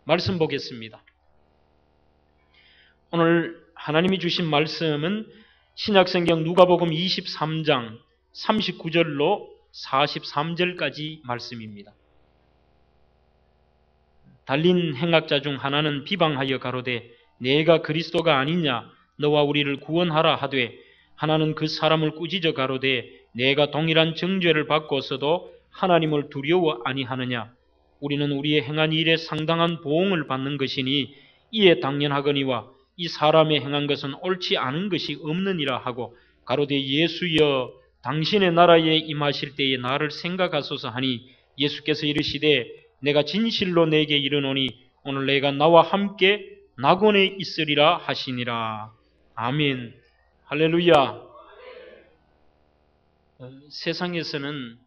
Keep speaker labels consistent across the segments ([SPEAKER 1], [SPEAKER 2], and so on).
[SPEAKER 1] 말씀 보겠습니다. 오늘 하나님이 주신 말씀은 신약성경 누가복음 23장 39절로 43절까지 말씀입니다. 달린 행악자 중 하나는 비방하여 가로되 내가 그리스도가 아니냐 너와 우리를 구원하라 하되 하나는 그 사람을 꾸짖어 가로되 내가 동일한 정죄를 받고서도 하나님을 두려워 아니하느냐 우리는 우리의 행한 일에 상당한 보응을 받는 것이니 이에 당연하거니와 이 사람의 행한 것은 옳지 않은 것이 없느니라 하고 가로되 예수여 당신의 나라에 임하실 때에 나를 생각하소서 하니 예수께서 이르시되 내가 진실로 내게 이르노니 오늘 내가 나와 함께 낙원에 있으리라 하시니라. 아멘. 할렐루야. 세상에서는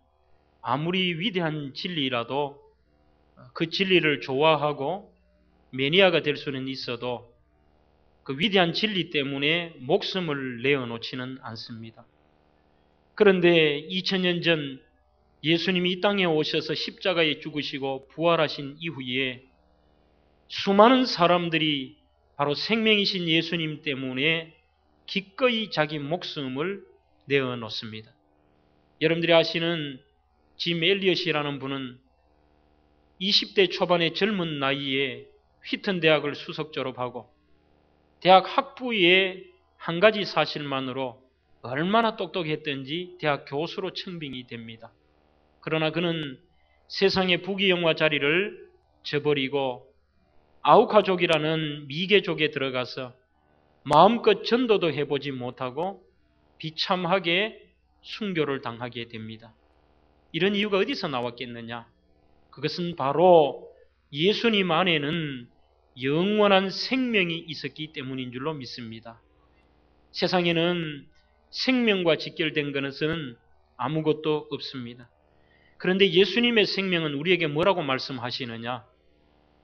[SPEAKER 1] 아무리 위대한 진리라도 그 진리를 좋아하고 매니아가 될 수는 있어도 그 위대한 진리 때문에 목숨을 내어놓지는 않습니다. 그런데 2000년 전 예수님이 이 땅에 오셔서 십자가에 죽으시고 부활하신 이후에 수많은 사람들이 바로 생명이신 예수님 때문에 기꺼이 자기 목숨을 내어놓습니다. 여러분들이 아시는 짐 엘리엇이라는 분은 20대 초반의 젊은 나이에 휘튼 대학을 수석 졸업하고 대학 학부의 한 가지 사실만으로 얼마나 똑똑했던지 대학 교수로 청빙이 됩니다. 그러나 그는 세상의 부귀영화 자리를 저버리고 아우카족이라는 미개족에 들어가서 마음껏 전도도 해보지 못하고 비참하게 순교를 당하게 됩니다. 이런 이유가 어디서 나왔겠느냐? 그것은 바로 예수님 안에는 영원한 생명이 있었기 때문인 줄로 믿습니다. 세상에는 생명과 직결된 것은 아무것도 없습니다. 그런데 예수님의 생명은 우리에게 뭐라고 말씀하시느냐?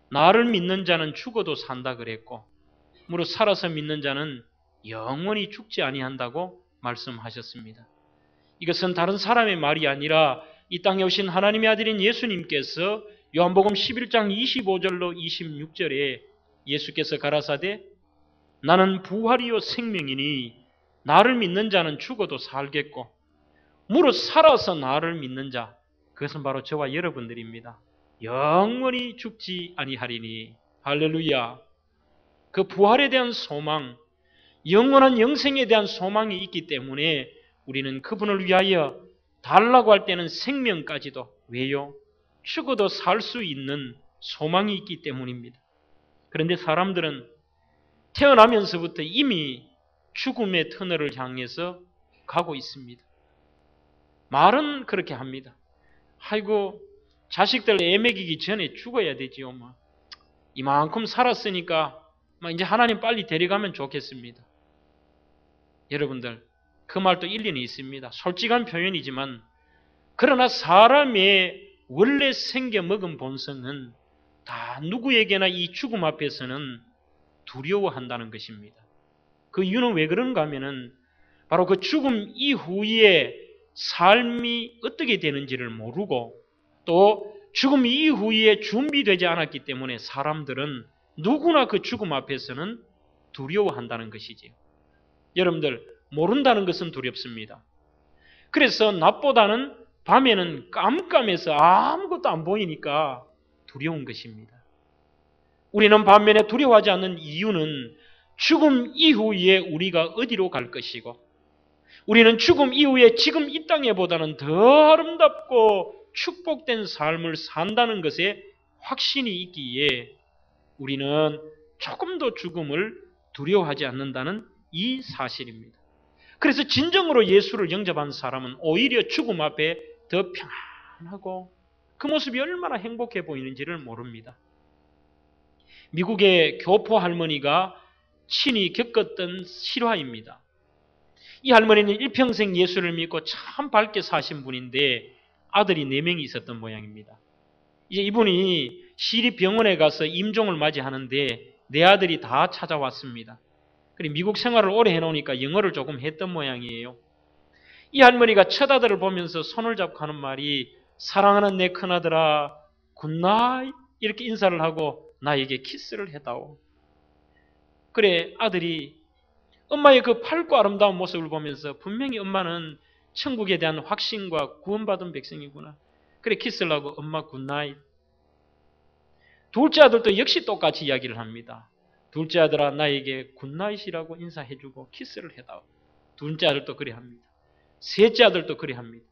[SPEAKER 1] 나를 믿는 자는 죽어도 산다 그랬고 무릇 살아서 믿는 자는 영원히 죽지 아니한다고 말씀하셨습니다. 이것은 다른 사람의 말이 아니라 이 땅에 오신 하나님의 아들인 예수님께서 요한복음 11장 25절로 26절에 예수께서 가라사대 나는 부활이요 생명이니 나를 믿는 자는 죽어도 살겠고 무릇 살아서 나를 믿는 자 그것은 바로 저와 여러분들입니다. 영원히 죽지 아니하리니. 할렐루야. 그 부활에 대한 소망, 영원한 영생에 대한 소망이 있기 때문에 우리는 그분을 위하여 달라고 할 때는 생명까지도 왜요? 죽어도 살 수 있는 소망이 있기 때문입니다. 그런데 사람들은 태어나면서부터 이미 죽음의 터널을 향해서 가고 있습니다. 말은 그렇게 합니다. 아이고 자식들 애 먹이기 전에 죽어야 되지요. 이만큼 살았으니까 이제 하나님 빨리 데려가면 좋겠습니다. 여러분들 그 말도 일리는 있습니다. 솔직한 표현이지만 그러나 사람의 원래 생겨먹은 본성은 다 누구에게나 이 죽음 앞에서는 두려워한다는 것입니다. 그 이유는 왜 그런가 하면은 바로 그 죽음 이후에 삶이 어떻게 되는지를 모르고 또 죽음 이후에 준비되지 않았기 때문에 사람들은 누구나 그 죽음 앞에서는 두려워한다는 것이지요. 여러분들 모른다는 것은 두렵습니다. 그래서 낮보다는 밤에는 깜깜해서 아무것도 안 보이니까 두려운 것입니다. 우리는 반면에 두려워하지 않는 이유는 죽음 이후에 우리가 어디로 갈 것이고 우리는 죽음 이후에 지금 이 땅에보다는 더 아름답고 축복된 삶을 산다는 것에 확신이 있기에 우리는 조금도 죽음을 두려워하지 않는다는 이 사실입니다. 그래서 진정으로 예수를 영접한 사람은 오히려 죽음 앞에 더 평안하고 그 모습이 얼마나 행복해 보이는지를 모릅니다. 미국의 교포 할머니가 친히 겪었던 실화입니다. 이 할머니는 일평생 예수를 믿고 참 밝게 사신 분인데 아들이 4명이 있었던 모양입니다. 이제 이분이 시립병원에 가서 임종을 맞이하는데 4아들이 다 찾아왔습니다. 그리고 미국 생활을 오래 해놓으니까 영어를 조금 했던 모양이에요. 이 할머니가 첫 아들을 보면서 손을 잡고 하는 말이 사랑하는 내 큰아들아 굿나잇 이렇게 인사를 하고 나에게 키스를 해다오. 그래, 아들이 엄마의 그 밝고 아름다운 모습을 보면서 분명히 엄마는 천국에 대한 확신과 구원받은 백성이구나. 그래, 키스를 하고 엄마 굿나잇. 둘째 아들도 역시 똑같이 이야기를 합니다. 둘째 아들아, 나에게 굿나잇이라고 인사해주고 키스를 해다오. 둘째 아들도 그래 합니다. 셋째 아들도 그래 합니다.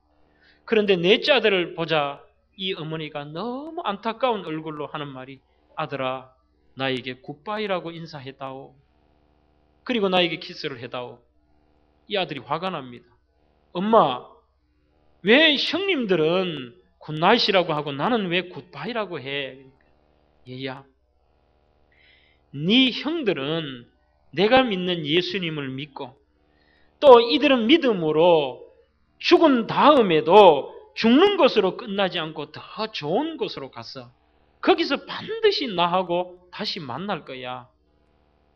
[SPEAKER 1] 그런데 넷째 아들을 보자 이 어머니가 너무 안타까운 얼굴로 하는 말이, 아들아, 나에게 굿바이라고 인사해다오. 그리고 나에게 키스를 해다오. 이 아들이 화가 납니다. 엄마, 왜 형님들은 굿나잇이라고 하고 나는 왜 굿바이라고 해? 얘야, 네 형들은 내가 믿는 예수님을 믿고 또 이들은 믿음으로 죽은 다음에도 죽는 것으로 끝나지 않고 더 좋은 곳으로 가서 거기서 반드시 나하고 다시 만날 거야.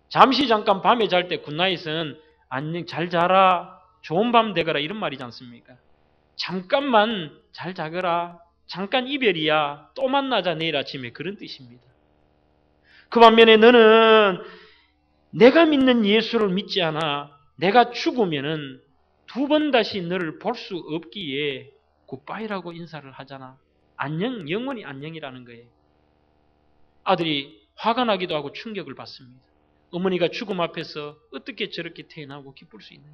[SPEAKER 1] 잠시 잠깐 밤에 잘 때 굿나잇은 안녕 잘 자라, 좋은 밤 되거라 이런 말이지 않습니까? 잠깐만 잘 자거라, 잠깐 이별이야, 또 만나자 내일 아침에, 그런 뜻입니다. 그 반면에 너는 내가 믿는 예수를 믿지 않아 내가 죽으면은 두 번 다시 너를 볼 수 없기에 굿바이라고 인사를 하잖아. 안녕, 영원히 안녕이라는 거예요. 아들이 화가 나기도 하고 충격을 받습니다. 어머니가 죽음 앞에서 어떻게 저렇게 태어나고 기쁠 수 있느냐.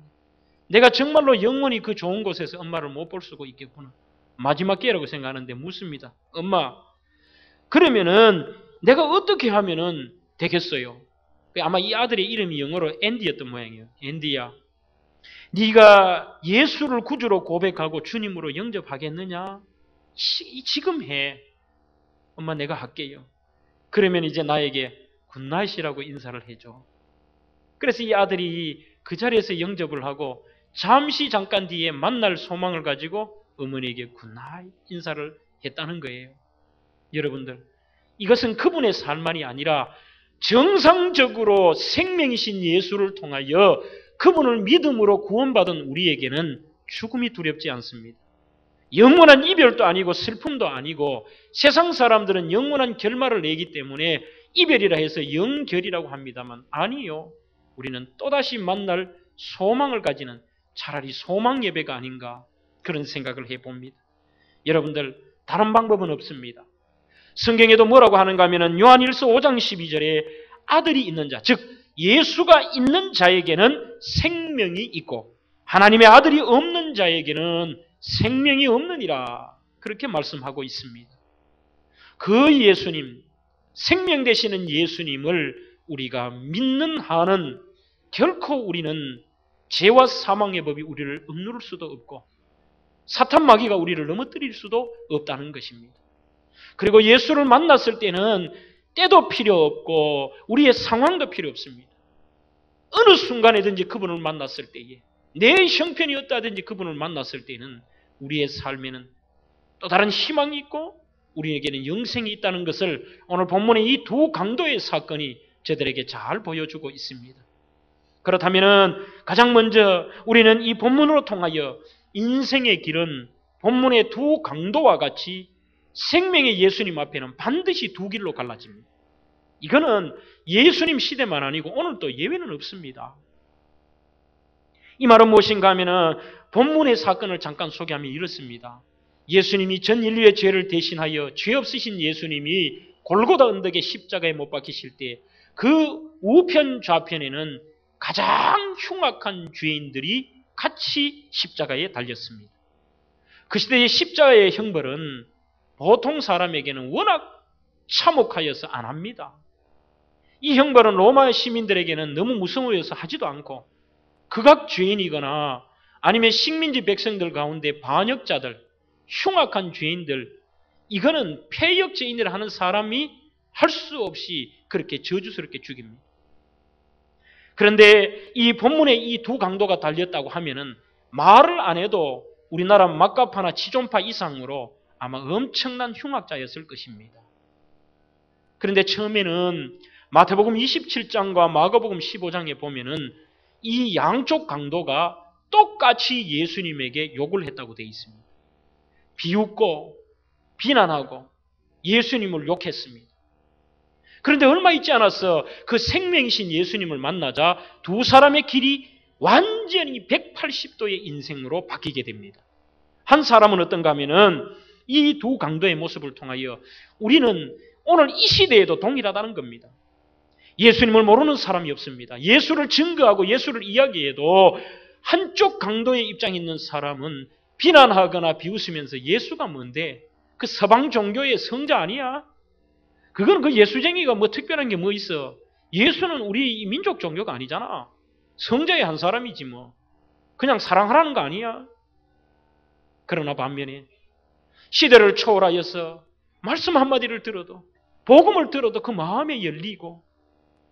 [SPEAKER 1] 내가 정말로 영원히 그 좋은 곳에서 엄마를 못 볼 수가 있겠구나. 마지막 기회라고 생각하는데 묻습니다. 엄마, 그러면은 내가 어떻게 하면은 되겠어요? 아마 이 아들의 이름이 영어로 앤디였던 모양이에요. 앤디야, 네가 예수를 구주로 고백하고 주님으로 영접하겠느냐? 지금 해. 엄마, 내가 할게요. 그러면 이제 나에게 굿나잇이라고 인사를 해줘. 그래서 이 아들이 그 자리에서 영접을 하고 잠시 잠깐 뒤에 만날 소망을 가지고 어머니에게 굿나잇 인사를 했다는 거예요. 여러분들, 이것은 그분의 삶만이 아니라 정상적으로 생명이신 예수를 통하여 그분을 믿음으로 구원받은 우리에게는 죽음이 두렵지 않습니다. 영원한 이별도 아니고 슬픔도 아니고, 세상 사람들은 영원한 결말을 내기 때문에 이별이라 해서 영결이라고 합니다만, 아니요. 우리는 또다시 만날 소망을 가지는 차라리 소망 예배가 아닌가, 그런 생각을 해봅니다. 여러분들, 다른 방법은 없습니다. 성경에도 뭐라고 하는가 하면 요한일서 5장 12절에 아들이 있는 자, 즉 예수가 있는 자에게는 생명이 있고 하나님의 아들이 없는 자에게는 생명이 없느니라, 그렇게 말씀하고 있습니다. 그 예수님, 생명 되시는 예수님을 우리가 믿는 한은 결코 우리는 죄와 사망의 법이 우리를 억누를 수도 없고 사탄 마귀가 우리를 넘어뜨릴 수도 없다는 것입니다. 그리고 예수를 만났을 때는 때도 필요 없고 우리의 상황도 필요 없습니다. 어느 순간에든지 그분을 만났을 때에, 내 형편이 어떠하든지 그분을 만났을 때는 우리의 삶에는 또 다른 희망이 있고 우리에게는 영생이 있다는 것을 오늘 본문의 이 두 강도의 사건이 저들에게 잘 보여주고 있습니다. 그렇다면 가장 먼저 우리는 이 본문으로 통하여 인생의 길은 본문의 두 강도와 같이 생명의 예수님 앞에는 반드시 두 길로 갈라집니다. 이거는 예수님 시대만 아니고 오늘도 예외는 없습니다. 이 말은 무엇인가 하면 본문의 사건을 잠깐 소개하면 이렇습니다. 예수님이 전 인류의 죄를 대신하여 죄 없으신 예수님이 골고다 언덕에 십자가에 못 박히실 때 그 우편 좌편에는 가장 흉악한 죄인들이 같이 십자가에 달렸습니다. 그 시대의 십자가의 형벌은 보통 사람에게는 워낙 참혹하여서 안 합니다. 이 형벌은 로마 시민들에게는 너무 무서워서 하지도 않고 극악 죄인이거나 아니면 식민지 백성들 가운데 반역자들, 흉악한 죄인들, 이거는 폐역 죄인이라 하는 사람이 할 수 없이 그렇게 저주스럽게 죽입니다. 그런데 이 본문에 이 두 강도가 달렸다고 하면은 말을 안 해도 우리나라 막가파나 치존파 이상으로 아마 엄청난 흉악자였을 것입니다. 그런데 처음에는 마태복음 27장과 마가복음 15장에 보면은 이 양쪽 강도가 똑같이 예수님에게 욕을 했다고 되어 있습니다. 비웃고 비난하고 예수님을 욕했습니다. 그런데 얼마 있지 않았어 그 생명이신 예수님을 만나자 두 사람의 길이 완전히 180도의 인생으로 바뀌게 됩니다. 한 사람은 어떤가 하면은 이 두 강도의 모습을 통하여 우리는 오늘 이 시대에도 동일하다는 겁니다. 예수님을 모르는 사람이 없습니다. 예수를 증거하고 예수를 이야기해도 한쪽 강도의 입장에 있는 사람은 비난하거나 비웃으면서 예수가 뭔데? 그 서방 종교의 성자 아니야? 그건 그 예수쟁이가 뭐 특별한 게 뭐 있어? 예수는 우리 민족 종교가 아니잖아. 성자의 한 사람이지 뭐. 그냥 사랑하라는 거 아니야? 그러나 반면에 시대를 초월하여서 말씀 한마디를 들어도 복음을 들어도 그 마음에 열리고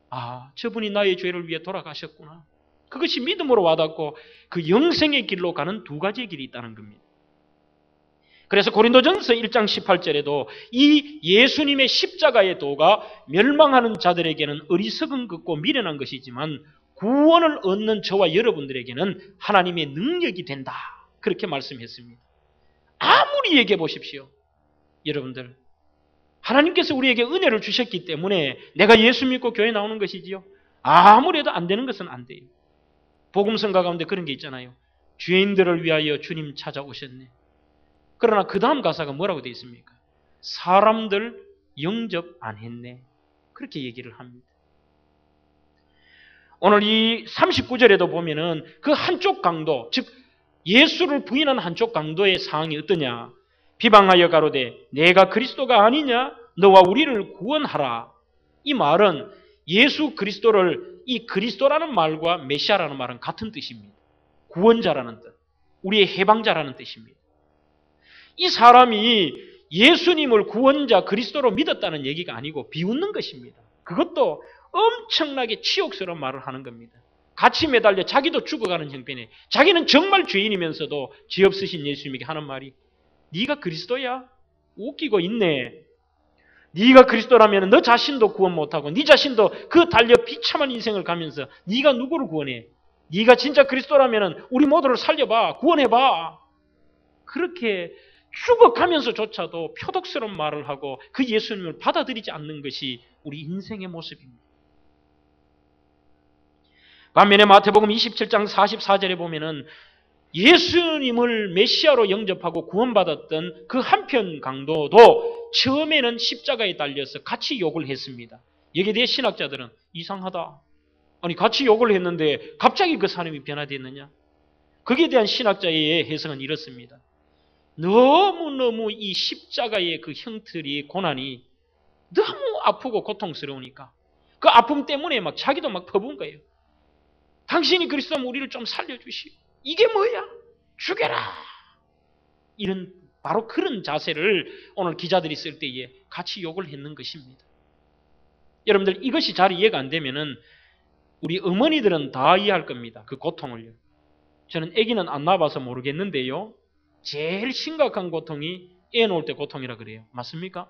[SPEAKER 1] 아, 저분이 나의 죄를 위해 돌아가셨구나. 그것이 믿음으로 와닿고 그 영생의 길로 가는 두 가지의 길이 있다는 겁니다. 그래서 고린도전서 1장 18절에도 이 예수님의 십자가의 도가 멸망하는 자들에게는 어리석은 것고 미련한 것이지만 구원을 얻는 저와 여러분들에게는 하나님의 능력이 된다. 그렇게 말씀했습니다. 아무리 얘기해 보십시오. 여러분들, 하나님께서 우리에게 은혜를 주셨기 때문에 내가 예수 믿고 교회 나오는 것이지요. 아무리 해도 안 되는 것은 안 돼요. 복음성가 가운데 그런 게 있잖아요. 죄인들을 위하여 주님 찾아오셨네. 그러나 그 다음 가사가 뭐라고 되어 있습니까? 사람들 영접 안 했네. 그렇게 얘기를 합니다. 오늘 이 39절에도 보면은 그 한쪽 강도, 즉 예수를 부인한 한쪽 강도의 상황이 어떠냐? 비방하여 가로되 내가 그리스도가 아니냐? 너와 우리를 구원하라. 이 말은 예수 그리스도를 이 그리스도라는 말과 메시아라는 말은 같은 뜻입니다. 구원자라는 뜻, 우리의 해방자라는 뜻입니다. 이 사람이 예수님을 구원자 그리스도로 믿었다는 얘기가 아니고 비웃는 것입니다. 그것도 엄청나게 치욕스러운 말을 하는 겁니다. 같이 매달려 자기도 죽어가는 형편에 자기는 정말 죄인이면서도 죄 없으신 예수님에게 하는 말이 네가 그리스도야? 웃기고 있네. 네가 그리스도라면 너 자신도 구원 못하고 네 자신도 그 달려 비참한 인생을 가면서 네가 누구를 구원해? 네가 진짜 그리스도라면 우리 모두를 살려봐. 구원해봐. 그렇게 죽어가면서조차도 표독스러운 말을 하고 그 예수님을 받아들이지 않는 것이 우리 인생의 모습입니다. 반면에 마태복음 27장 44절에 보면은 예수님을 메시아로 영접하고 구원받았던 그 한편 강도도 처음에는 십자가에 달려서 같이 욕을 했습니다. 여기에 대해 신학자들은 이상하다. 아니 같이 욕을 했는데 갑자기 그 사람이 변화됐느냐? 거기에 대한 신학자의 해석은 이렇습니다. 너무너무 이 십자가의 그 형틀이 고난이 너무 아프고 고통스러우니까 그 아픔 때문에 막 자기도 막 퍼부은 거예요. 당신이 그리스도면 우리를 좀 살려주시오. 이게 뭐야? 죽여라. 이런 바로 그런 자세를 오늘 기자들이 쓸 때에 같이 욕을 했는 것입니다. 여러분들 이것이 잘 이해가 안 되면은 우리 어머니들은 다 이해할 겁니다. 그 고통을요. 저는 아기는 안 낳아봐서 모르겠는데요. 제일 심각한 고통이 애 놓을 때 고통이라 그래요. 맞습니까?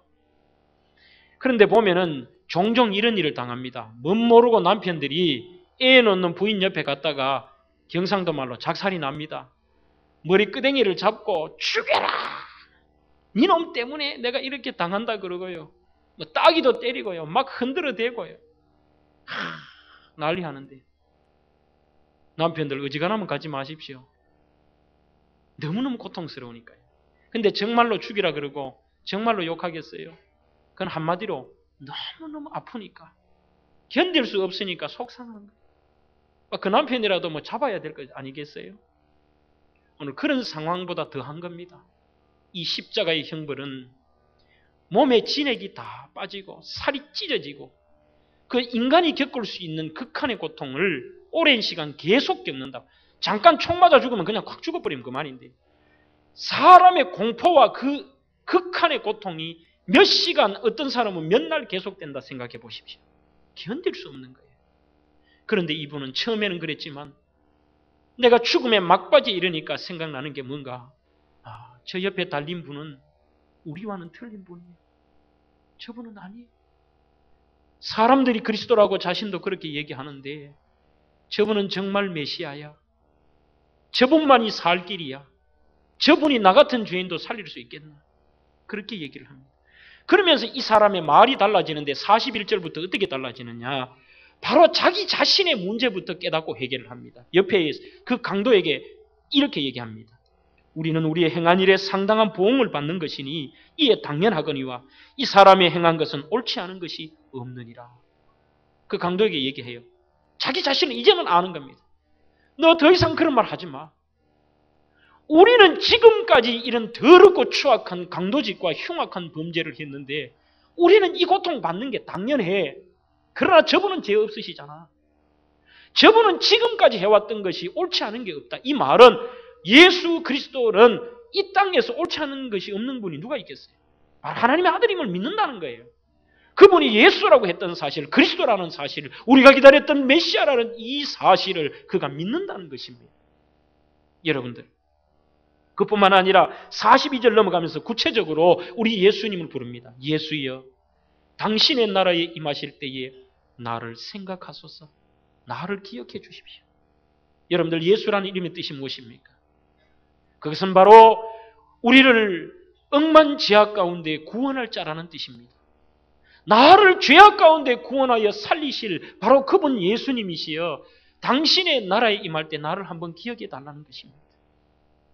[SPEAKER 1] 그런데 보면은 종종 이런 일을 당합니다. 멋 모르고 남편들이 애 놓는 부인 옆에 갔다가 경상도 말로 작살이 납니다. 머리 끄댕이를 잡고 죽여라. 니놈 때문에 내가 이렇게 당한다 그러고요. 뭐 따기도 때리고요. 막 흔들어 대고요. 난리 하는데 남편들 어지간하면 가지 마십시오. 너무너무 고통스러우니까요. 근데 정말로 죽이라 그러고 정말로 욕하겠어요? 그건 한마디로 너무너무 아프니까 견딜 수 없으니까 속상한 거예요. 그 남편이라도 뭐 잡아야 될 것 아니겠어요? 오늘 그런 상황보다 더한 겁니다. 이 십자가의 형벌은 몸에 진액이 다 빠지고 살이 찢어지고 그 인간이 겪을 수 있는 극한의 고통을 오랜 시간 계속 겪는다. 잠깐 총 맞아 죽으면 그냥 확 죽어버리면 그만인데 사람의 공포와 그 극한의 고통이 몇 시간 어떤 사람은 몇 날 계속된다 생각해 보십시오. 견딜 수 없는 거예요. 그런데 이분은 처음에는 그랬지만 내가 죽음의 막바지에 이르니까 생각나는 게 뭔가 저 옆에 달린 분은 우리와는 틀린 분이에요. 저분은 아니에요. 사람들이 그리스도라고 자신도 그렇게 얘기하는데 저분은 정말 메시아야. 저분만이 살 길이야. 저분이 나 같은 죄인도 살릴 수 있겠나? 그렇게 얘기를 합니다. 그러면서 이 사람의 말이 달라지는데 41절부터 어떻게 달라지느냐? 바로 자기 자신의 문제부터 깨닫고 해결을 합니다. 옆에 그 강도에게 이렇게 얘기합니다. 우리는 우리의 행한 일에 상당한 보응을 받는 것이니 이에 당연하거니와 이 사람이 행한 것은 옳지 않은 것이 없느니라. 그 강도에게 얘기해요. 자기 자신은 이제는 아는 겁니다. 너 더 이상 그런 말 하지 마. 우리는 지금까지 이런 더럽고 추악한 강도짓과 흉악한 범죄를 했는데 우리는 이 고통 받는 게 당연해. 그러나 저분은 죄 없으시잖아. 저분은 지금까지 해왔던 것이 옳지 않은 게 없다. 이 말은 예수 그리스도는 이 땅에서 옳지 않은 것이 없는 분이 누가 있겠어요? 하나님의 아들임을 믿는다는 거예요. 그분이 예수라고 했던 사실, 그리스도라는 사실, 우리가 기다렸던 메시아라는 이 사실을 그가 믿는다는 것입니다. 여러분들, 그뿐만 아니라 42절 넘어가면서 구체적으로 우리 예수님을 부릅니다. 예수여, 당신의 나라에 임하실 때에 나를 생각하소서. 나를 기억해 주십시오. 여러분들, 예수라는 이름의 뜻이 무엇입니까? 그것은 바로 우리를 억만죄악 가운데 구원할 자라는 뜻입니다. 나를 죄악 가운데 구원하여 살리실 바로 그분 예수님이시여 당신의 나라에 임할 때 나를 한번 기억해 달라는 것입니다.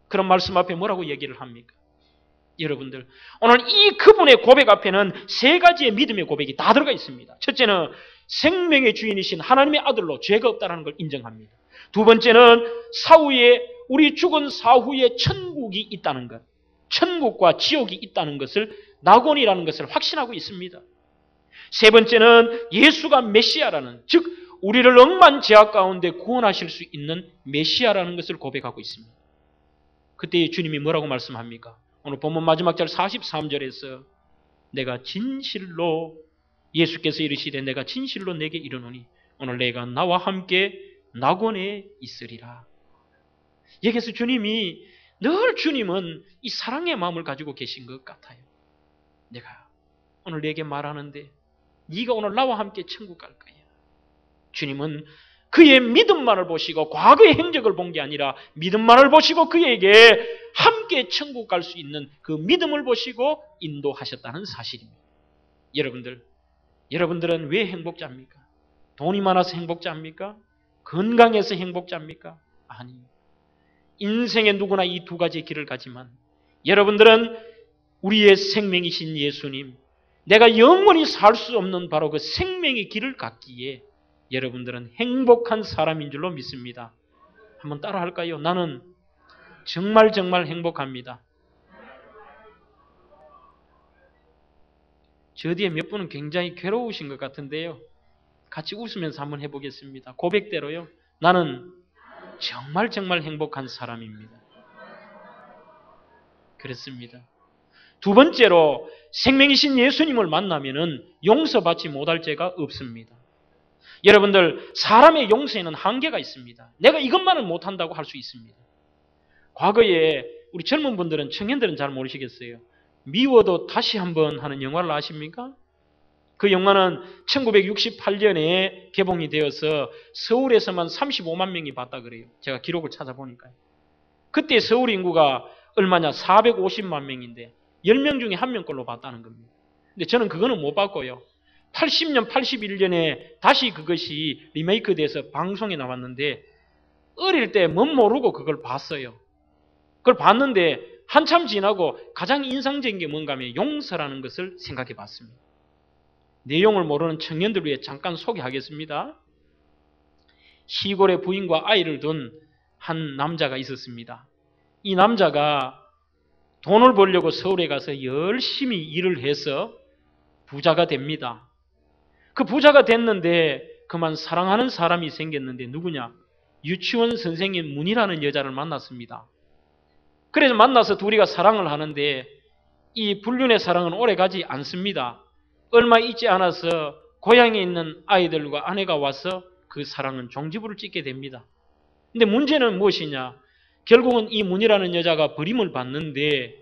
[SPEAKER 1] 그런 말씀 앞에 뭐라고 얘기를 합니까? 여러분들, 오늘 이 그분의 고백 앞에는 세 가지의 믿음의 고백이 다 들어가 있습니다. 첫째는 생명의 주인이신 하나님의 아들로 죄가 없다는 걸 인정합니다. 두 번째는 사후에 우리 죽은 사후에 천국이 있다는 것, 천국과 지옥이 있다는 것을 낙원이라는 것을 확신하고 있습니다. 세 번째는 예수가 메시아라는, 즉 우리를 억만 죄악 가운데 구원하실 수 있는 메시아라는 것을 고백하고 있습니다. 그때 주님이 뭐라고 말씀합니까? 오늘 본문 마지막 절 43절에서 내가 진실로, 예수께서 이르시되 내가 진실로 내게 이르노니 오늘 내가 나와 함께 낙원에 있으리라. 여기서 주님이 늘 주님은 이 사랑의 마음을 가지고 계신 것 같아요. 내가 오늘 내게 말하는데 네가 오늘 나와 함께 천국 갈 거야. 주님은 그의 믿음만을 보시고 과거의 행적을 본 게 아니라 믿음만을 보시고 그에게 함께 천국 갈 수 있는 그 믿음을 보시고 인도하셨다는 사실입니다. 여러분들은 왜 행복자입니까? 돈이 많아서 행복자입니까? 건강해서 행복자입니까? 아니, 인생에 누구나 이 두 가지의 길을 가지만 여러분들은 우리의 생명이신 예수님, 내가 영원히 살 수 없는 바로 그 생명의 길을 갔기에 여러분들은 행복한 사람인 줄로 믿습니다. 한번 따라 할까요? 나는 정말 행복합니다. 저 뒤에 몇 분은 굉장히 괴로우신 것 같은데요. 같이 웃으면서 한번 해보겠습니다. 고백대로요. 나는 정말 행복한 사람입니다. 그렇습니다. 두 번째로 생명이신 예수님을 만나면은 용서받지 못할 죄가 없습니다. 여러분들, 사람의 용서에는 한계가 있습니다. 내가 이것만은 못한다고 할 수 있습니다. 과거에 우리 젊은 분들은, 청년들은 잘 모르시겠어요. 미워도 다시 한번 하는 영화를 아십니까? 그 영화는 1968년에 개봉이 되어서 서울에서만 35만 명이 봤다 그래요. 제가 기록을 찾아보니까요. 그때 서울 인구가 얼마냐? 450만 명인데 10명 중에 1명 걸로 봤다는 겁니다. 근데 저는 그거는 못 봤고요. 80년, 81년에 다시 그것이 리메이크 돼서 방송에 나왔는데 어릴 때 못 모르고 그걸 봤어요. 그걸 봤는데 한참 지나고 가장 인상적인 게 뭔가 하면 용서라는 것을 생각해 봤습니다. 내용을 모르는 청년들 위해 잠깐 소개하겠습니다. 시골에 부인과 아이를 둔 한 남자가 있었습니다. 이 남자가 돈을 벌려고 서울에 가서 열심히 일을 해서 부자가 됩니다. 그 부자가 됐는데 그만 사랑하는 사람이 생겼는데 누구냐? 유치원 선생님 문이라는 여자를 만났습니다. 그래서 만나서 둘이가 사랑을 하는데 이 불륜의 사랑은 오래가지 않습니다. 얼마 있지 않아서 고향에 있는 아이들과 아내가 와서 그 사랑은 종지부를 찍게 됩니다. 근데 문제는 무엇이냐? 결국은 이 문이라는 여자가 버림을 받는데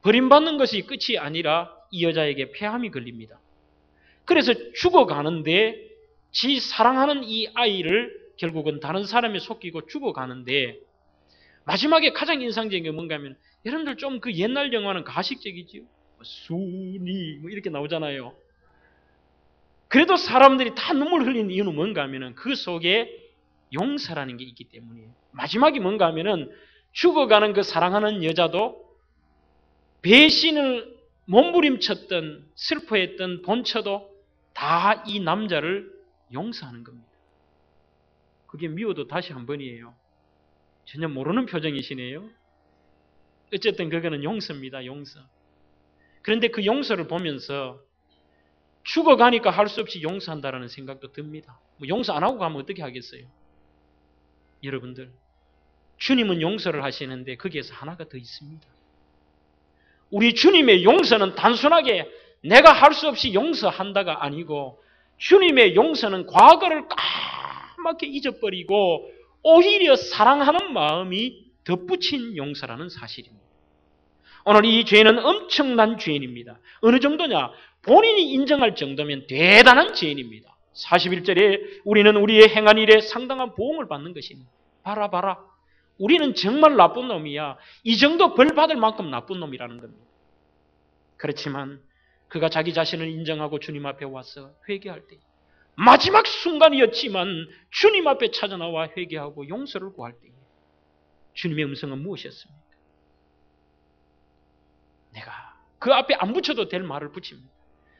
[SPEAKER 1] 버림받는 것이 끝이 아니라 이 여자에게 폐암이 걸립니다. 그래서 죽어가는데 지 사랑하는 이 아이를 결국은 다른 사람에 속이고 죽어가는데 마지막에 가장 인상적인 게 뭔가 하면 여러분들 좀 그 옛날 영화는 가식적이지요. 순이 뭐 이렇게 나오잖아요. 그래도 사람들이 다 눈물 흘리는 이유는 뭔가 하면은 그 속에 용서라는 게 있기 때문이에요. 마지막이 뭔가 하면은 죽어가는 그 사랑하는 여자도 배신을 몸부림쳤던 슬퍼했던 본처도 다 이 남자를 용서하는 겁니다. 그게 미워도 다시 한 번이에요. 전혀 모르는 표정이시네요. 어쨌든 그거는 용서입니다. 용서. 그런데 그 용서를 보면서 죽어가니까 할 수 없이 용서한다라는 생각도 듭니다. 뭐 용서 안 하고 가면 어떻게 하겠어요? 여러분들, 주님은 용서를 하시는데 거기에서 하나가 더 있습니다. 우리 주님의 용서는 단순하게 내가 할 수 없이 용서한다가 아니고 주님의 용서는 과거를 까맣게 잊어버리고 오히려 사랑하는 마음이 덧붙인 용서라는 사실입니다. 오늘 이 죄는 엄청난 죄인입니다. 어느 정도냐? 본인이 인정할 정도면 대단한 죄인입니다. 41절에 우리는 우리의 행한 일에 상당한 보응을 받는 것입니다. 봐라 봐라. 우리는 정말 나쁜 놈이야. 이 정도 벌 받을 만큼 나쁜 놈이라는 겁니다. 그렇지만 그가 자기 자신을 인정하고 주님 앞에 와서 회개할 때 마지막 순간이었지만 주님 앞에 찾아나와 회개하고 용서를 구할 때 주님의 음성은 무엇이었습니까? 내가 그 앞에 안 붙여도 될 말을 붙입니다.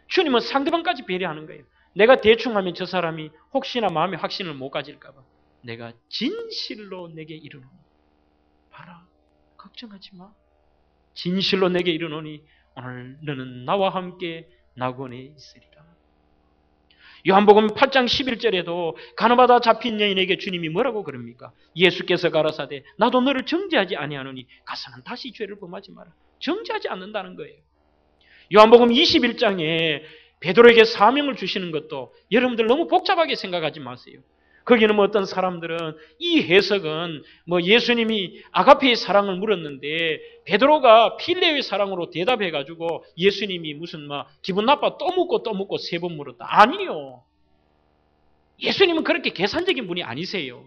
[SPEAKER 1] 주님은 상대방까지 배려하는 거예요. 내가 대충 하면 저 사람이 혹시나 마음에 확신을 못 가질까 봐 내가 진실로 내게 이르노니 봐라, 걱정하지 마. 진실로 내게 이르노니 오늘 너는 나와 함께 낙원에 있으리라. 요한복음 8장 11절에도 가늠하다 잡힌 여인에게 주님이 뭐라고 그럽니까? 예수께서 가라사대 나도 너를 정죄하지 아니하노니 가서는 다시 죄를 범하지 마라. 정죄하지 않는다는 거예요. 요한복음 21장에 베드로에게 사명을 주시는 것도 여러분들 너무 복잡하게 생각하지 마세요. 거기는 뭐 어떤 사람들은 이 해석은 뭐 예수님이 아가페의 사랑을 물었는데 베드로가 필레의 사랑으로 대답해가지고 예수님이 무슨 막 기분 나빠 또 묻고 또 묻고 3번 물었다. 아니요. 예수님은 그렇게 계산적인 분이 아니세요.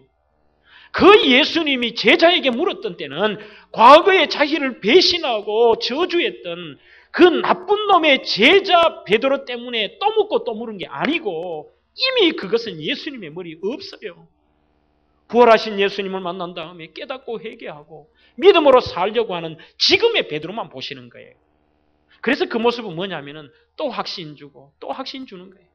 [SPEAKER 1] 그 예수님이 제자에게 물었던 때는 과거에 자기를 배신하고 저주했던 그 나쁜 놈의 제자 베드로 때문에 또 묻고 또 물은 게 아니고 이미 그것은 예수님의 머리에 없어요. 부활하신 예수님을 만난 다음에 깨닫고 회개하고 믿음으로 살려고 하는 지금의 베드로만 보시는 거예요. 그래서 그 모습은 뭐냐면은 또 확신 주고 또 확신 주는 거예요.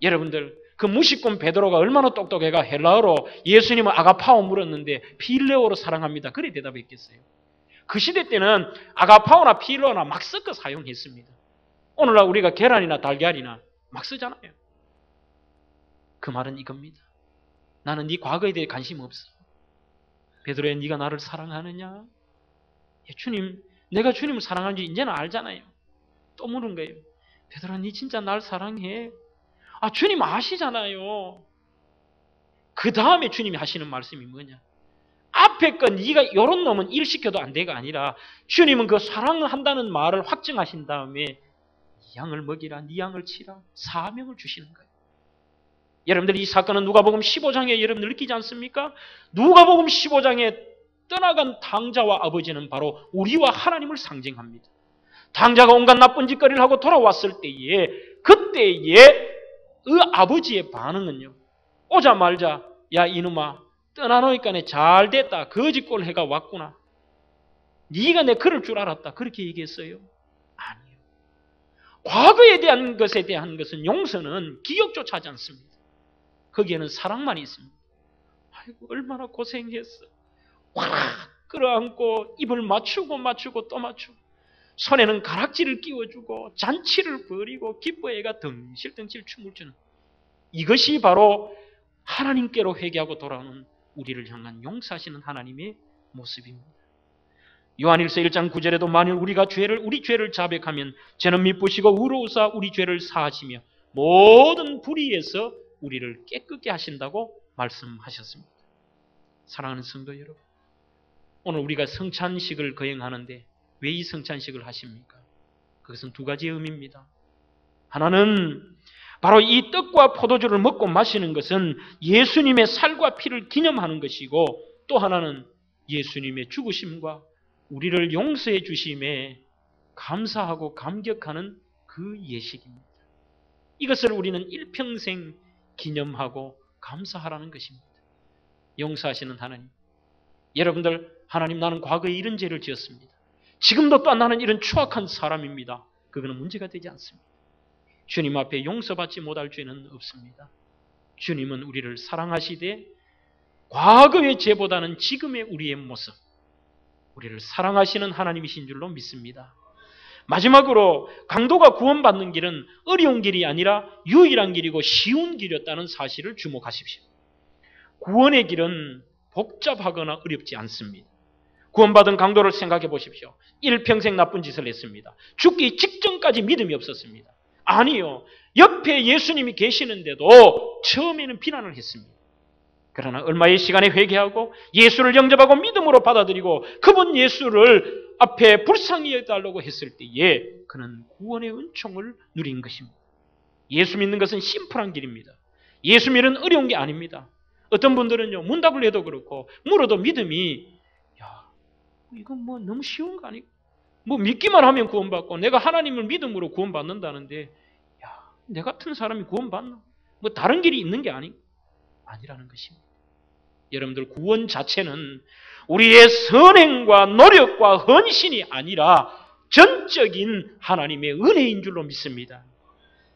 [SPEAKER 1] 여러분들 그 무식꾼 베드로가 얼마나 똑똑해가 헬라어로 예수님을 아가파오 물었는데 필레오로 사랑합니다. 그래 대답했겠어요. 그 시대 때는 아가파오나 필레오나 막 섞어 사용했습니다. 오늘날 우리가 계란이나 달걀이나 막 쓰잖아요. 그 말은 이겁니다. 나는 네 과거에 대해 관심 없어. 베드로야, 네가 나를 사랑하느냐? 주님, 내가 주님을 사랑하는지 이제는 알잖아요. 또 물은 거예요. 베드로야, 네 진짜 날 사랑해? 아, 주님 아시잖아요. 그 다음에 주님이 하시는 말씀이 뭐냐? 앞에 건 네가 이런 놈은 일시켜도 안 돼가 아니라 주님은 그 사랑한다는 말을 확증하신 다음에 이 양을 먹이라, 네 양을 치라 사명을 주시는 거예요. 여러분들 이 사건은 누가복음 15장에 여러분들 느끼지 않습니까? 누가복음 15장에 떠나간 당자와 아버지는 바로 우리와 하나님을 상징합니다. 당자가 온갖 나쁜 짓거리를 하고 돌아왔을 때에 그때에 그 아버지의 반응은요. 오자말자 야 이놈아 떠나노니까 잘 됐다. 거짓골 해가 왔구나. 네가 내 그럴 줄 알았다. 그렇게 얘기했어요? 아니요. 과거에 대한 것에 대한 것은 용서는 기억조차 하지 않습니다. 거기에는 사랑만 있습니다. 아이고 얼마나 고생했어. 확 끌어안고 입을 맞추고 또 맞추고 손에는 가락지를 끼워주고 잔치를 벌이고 기뻐해가 덩실덩실 춤을 추는 이것이 바로 하나님께로 회개하고 돌아오는 우리를 향한 용서하시는 하나님의 모습입니다. 요한일서 1장 9절에도 만일 우리가 우리 죄를 자백하면 죄는 미쁘시고 의로우사 우리 죄를 사하시며 모든 불의에서 우리를 깨끗게 하신다고 말씀하셨습니다. 사랑하는 성도 여러분, 오늘 우리가 성찬식을 거행하는데 왜 이 성찬식을 하십니까? 그것은 두 가지의 의미입니다. 하나는 바로 이 떡과 포도주를 먹고 마시는 것은 예수님의 살과 피를 기념하는 것이고 또 하나는 예수님의 죽으심과 우리를 용서해 주심에 감사하고 감격하는 그 예식입니다. 이것을 우리는 일평생 기념하고 감사하라는 것입니다. 용서하시는 하나님, 여러분들, 하나님, 나는 과거에 이런 죄를 지었습니다. 지금도 또한 나는 이런 추악한 사람입니다. 그거는 문제가 되지 않습니다. 주님 앞에 용서받지 못할 죄는 없습니다. 주님은 우리를 사랑하시되 과거의 죄보다는 지금의 우리의 모습, 우리를 사랑하시는 하나님이신 줄로 믿습니다. 마지막으로 강도가 구원받는 길은 어려운 길이 아니라 유일한 길이고 쉬운 길이었다는 사실을 주목하십시오. 구원의 길은 복잡하거나 어렵지 않습니다. 구원받은 강도를 생각해 보십시오. 일평생 나쁜 짓을 했습니다. 죽기 직전까지 믿음이 없었습니다. 아니요. 옆에 예수님이 계시는데도 처음에는 비난을 했습니다. 그러나 얼마의 시간에 회개하고 예수를 영접하고 믿음으로 받아들이고 그분 예수를 앞에 불쌍히 여겨달라고 했을 때에 그는 구원의 은총을 누린 것입니다. 예수 믿는 것은 심플한 길입니다. 예수 믿는 어려운 게 아닙니다. 어떤 분들은요, 문답을 해도 그렇고 물어도 믿음이 이건 뭐 너무 쉬운 거 아니고 뭐 믿기만 하면 구원받고 내가 하나님을 믿음으로 구원받는다는데 내 같은 사람이 구원받나? 뭐 다른 길이 있는 게 아니라는 것입니다. 여러분들, 구원 자체는 우리의 선행과 노력과 헌신이 아니라 전적인 하나님의 은혜인 줄로 믿습니다.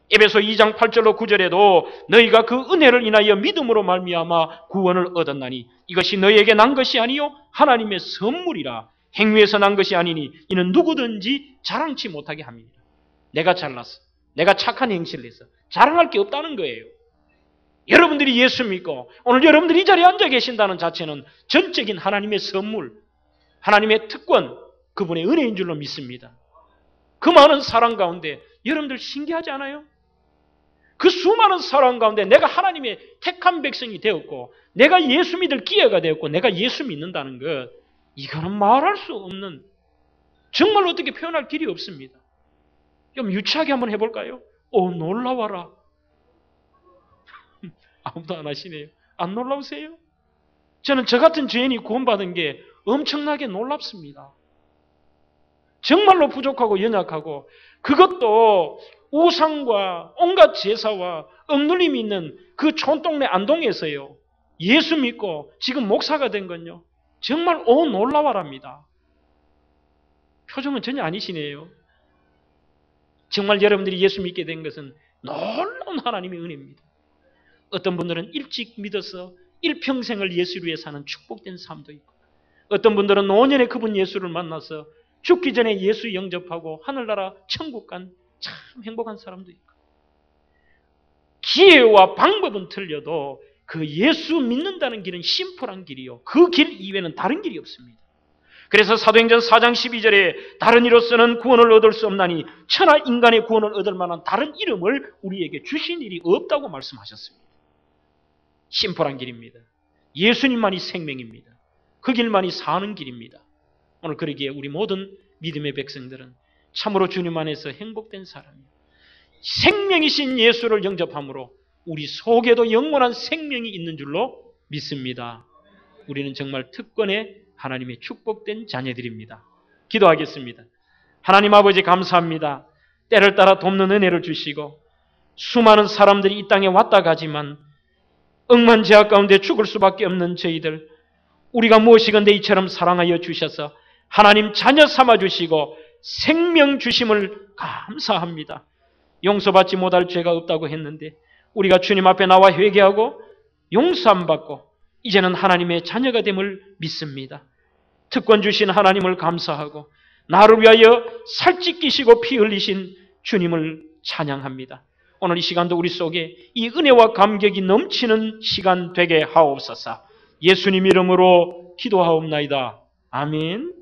[SPEAKER 1] 에베소 2장 8절로 9절에도 너희가 그 은혜를 인하여 믿음으로 말미암아 구원을 얻었나니 이것이 너희에게 난 것이 아니요 하나님의 선물이라. 행위에서 난 것이 아니니 이는 누구든지 자랑치 못하게 합니다. 내가 잘났어, 내가 착한 행실을 했어, 자랑할 게 없다는 거예요. 여러분들이 예수 믿고 오늘 여러분들이 이 자리에 앉아 계신다는 자체는 전적인 하나님의 선물, 하나님의 특권, 그분의 은혜인 줄로 믿습니다. 그 많은 사랑 가운데 여러분들 신기하지 않아요? 그 수많은 사랑 가운데 내가 하나님의 택한 백성이 되었고 내가 예수 믿을 기회가 되었고 내가 예수 믿는다는 것, 이거는 말할 수 없는, 정말 어떻게 표현할 길이 없습니다. 좀 유치하게 한번 해볼까요? 놀라워라. 아무도 안 하시네요. 안 놀라우세요? 저는 저 같은 죄인이 구원받은 게 엄청나게 놀랍습니다. 정말로 부족하고 연약하고, 그것도 우상과 온갖 제사와 억눌림이 있는 그 촌동네 안동에서요. 예수 믿고 지금 목사가 된 건요. 정말 놀라워랍니다. 표정은 전혀 아니시네요. 정말 여러분들이 예수 믿게 된 것은 놀라운 하나님의 은혜입니다. 어떤 분들은 일찍 믿어서 일평생을 예수를 위해 사는 축복된 삶도 있고, 어떤 분들은 5년에 그분 예수를 만나서 죽기 전에 예수 영접하고 하늘나라 천국 간 참 행복한 사람도 있고, 기회와 방법은 틀려도 그 예수 믿는다는 길은 심플한 길이요. 그 길 이외에는 다른 길이 없습니다. 그래서 사도행전 4장 12절에 다른 이로서는 구원을 얻을 수 없나니 천하 인간의 구원을 얻을 만한 다른 이름을 우리에게 주신 일이 없다고 말씀하셨습니다. 심플한 길입니다. 예수님만이 생명입니다. 그 길만이 사는 길입니다. 오늘 그러기에 우리 모든 믿음의 백성들은 참으로 주님 안에서 행복된 사람이에요. 생명이신 예수를 영접함으로 우리 속에도 영원한 생명이 있는 줄로 믿습니다. 우리는 정말 특권의 하나님의 축복된 자녀들입니다. 기도하겠습니다. 하나님 아버지, 감사합니다. 때를 따라 돕는 은혜를 주시고 수많은 사람들이 이 땅에 왔다 가지만 억만제약 가운데 죽을 수밖에 없는 저희들, 우리가 무엇이건대 이처럼 사랑하여 주셔서 하나님 자녀 삼아 주시고 생명 주심을 감사합니다. 용서받지 못할 죄가 없다고 했는데 우리가 주님 앞에 나와 회개하고 용서함 받고 이제는 하나님의 자녀가 됨을 믿습니다. 특권 주신 하나님을 감사하고 나를 위하여 살찌 끼시고 피 흘리신 주님을 찬양합니다. 오늘 이 시간도 우리 속에 이 은혜와 감격이 넘치는 시간 되게 하옵소서. 예수님 이름으로 기도하옵나이다. 아멘.